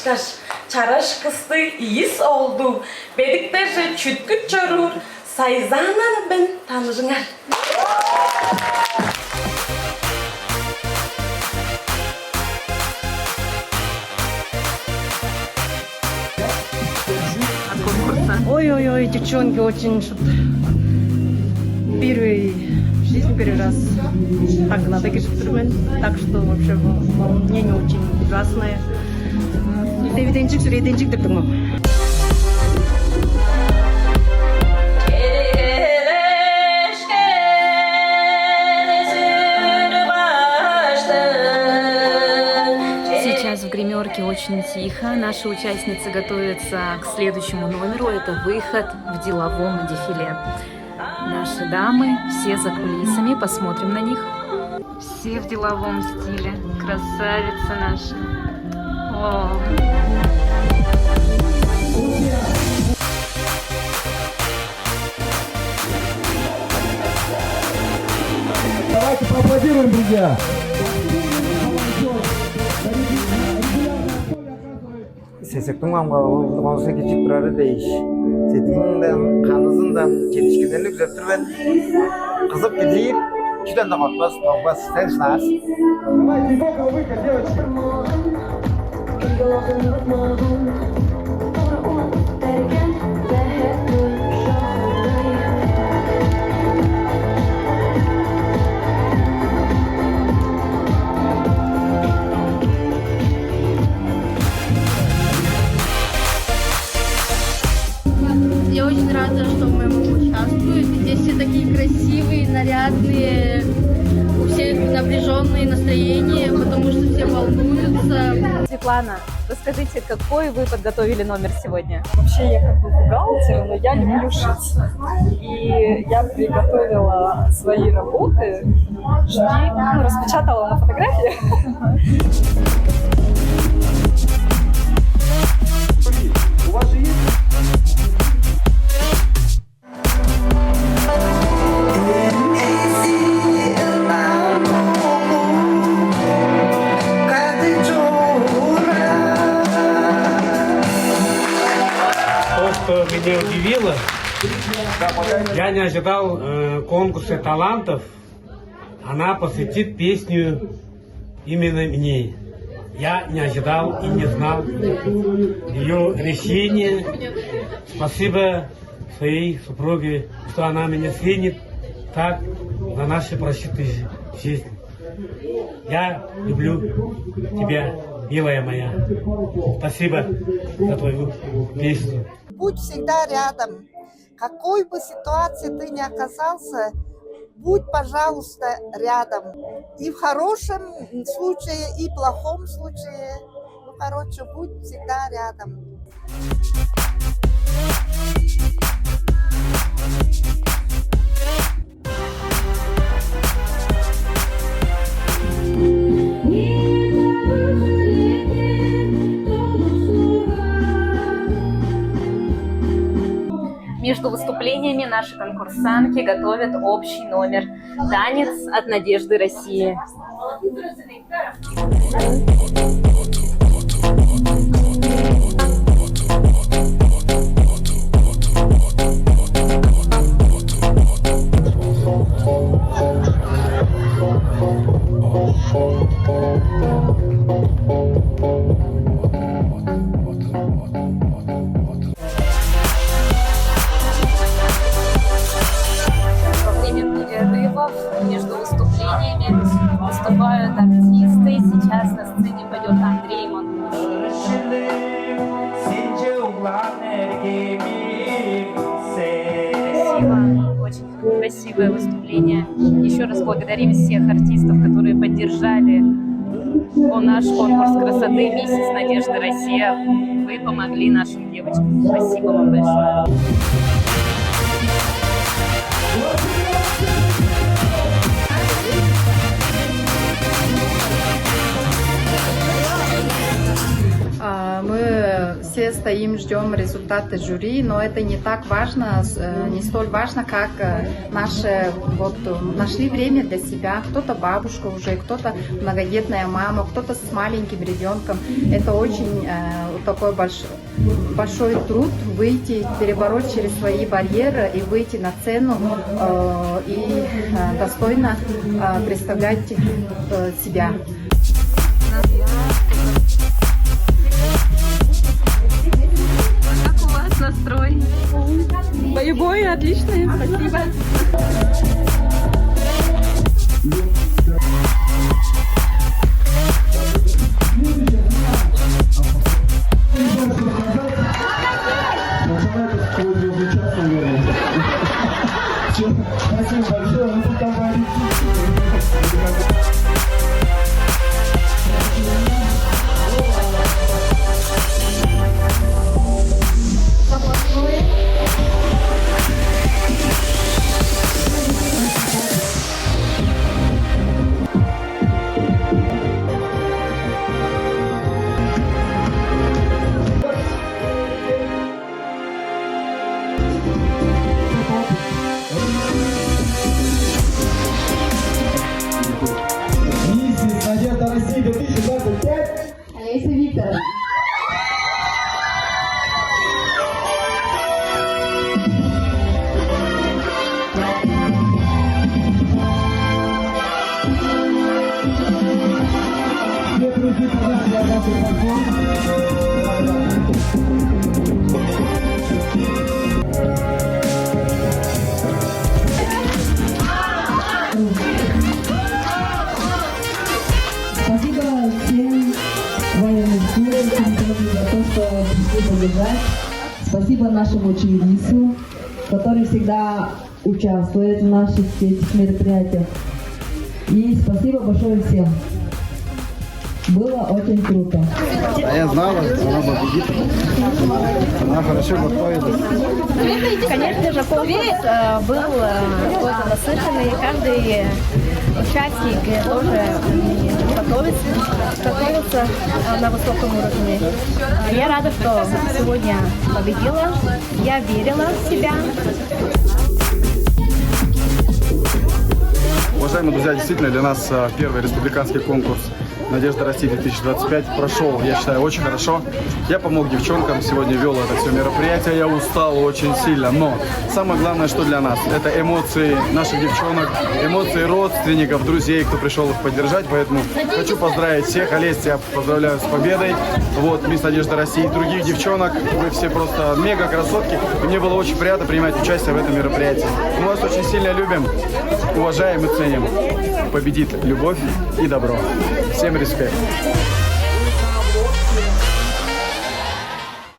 Kışkaş, çaraş kıstı, iyis oldu. Bediklerce çütküt çorur. Sayzananı ben tanırınar. Ой-ой-ой, девчонки очень что-то первый в жизни первый раз так надо кешептірмен. Так что вообще волнение очень ужасное. Реденчик деп тұрмын. Сейчас в гримерке очень тихо. Наши участницы готовятся к следующему номеру. Это выход в деловом дефиле. Наши дамы все за кулисами. Посмотрим на них. Все в деловом стиле. Красавица наша. О. Давайте поаплодируем, друзья! Сесектің мамға ұлғанысы кечіп тұрары дейіш. Сетігіңден, қанызыңдан, жетішкендерін күзеттірбен. Қызып кетейіп, күштен де қотпас, тоқпас, сән шынағыз. Давайте, сколько выход, девочки! Я очень рада, что в моем участвуют. Здесь все такие красивые, нарядные, у всех напряженные настроения, потому что все волнуются. Светлана, расскажите, какой вы подготовили номер сегодня? Вообще я как бы бухгалтер, но я люблю шить. И я приготовила свои работы, распечатала на фотографии. У вас же есть... Что меня удивило, я не ожидал конкурса талантов. Она посвятит песню именно мне. Я не ожидал и не знал ее решения. Спасибо своей супруге, что она меня ценит так на наши прожитые жизни. Я люблю тебя, милая моя. Спасибо за твою песню. Будь всегда рядом. Какой бы ситуации ты ни оказался, будь, пожалуйста, рядом. И в хорошем случае, и в плохом случае. Ну, короче, будь всегда рядом. Между выступлениями наши конкурсантки готовят общий номер «Танец от Надежды России». Между выступлениями выступают артисты. Сейчас на сцене пойдет Андрей Монтуш. Спасибо. Очень красивое выступление. Еще раз благодарим всех артистов, которые поддержали наш конкурс красоты «Миссис Надежда Россия». Вы помогли нашим девочкам. Спасибо вам большое. Мы все стоим, ждем результаты жюри, но это не так важно, не столь важно, как наши вот нашли время для себя. Кто-то бабушка уже, кто-то многодетная мама, кто-то с маленьким ребенком. Это очень такой большой труд выйти, перебороть через свои барьеры и выйти на сцену и достойно представлять себя. Как у вас настрой? Боевой, отличный, спасибо. Спасибо большое, вы тут говорите. Миссис Надежда России 2025. Олеся Викторовна. Все друзья, пожалуйста, я Спасибо всем военным служащим за то, что пришли поддержать. Спасибо нашему ученицу, который всегда участвует в наших этих мероприятиях. И спасибо большое всем. Было очень круто. А я знала, она победит. Она хорошо готовилась. Конечно же, конкурс был тоже насыщенный. Каждый участник тоже готовится на высоком уровне. Я рада, что сегодня победила. Я верила в себя. Уважаемые друзья, действительно для нас первый республиканский конкурс «Надежда России 2025» прошел, я считаю, очень хорошо. Я помог девчонкам, сегодня вел это все мероприятие, я устал очень сильно, но самое главное, что для нас, это эмоции наших девчонок, эмоции родственников, друзей, кто пришел их поддержать, поэтому хочу поздравить всех. Олесь, я поздравляю с победой. Вот, мисс Надежда России, других девчонок, вы все просто мега красотки, и мне было очень приятно принимать участие в этом мероприятии. Мы вас очень сильно любим, уважаем и ценим. Победит любовь и добро. Всем респект.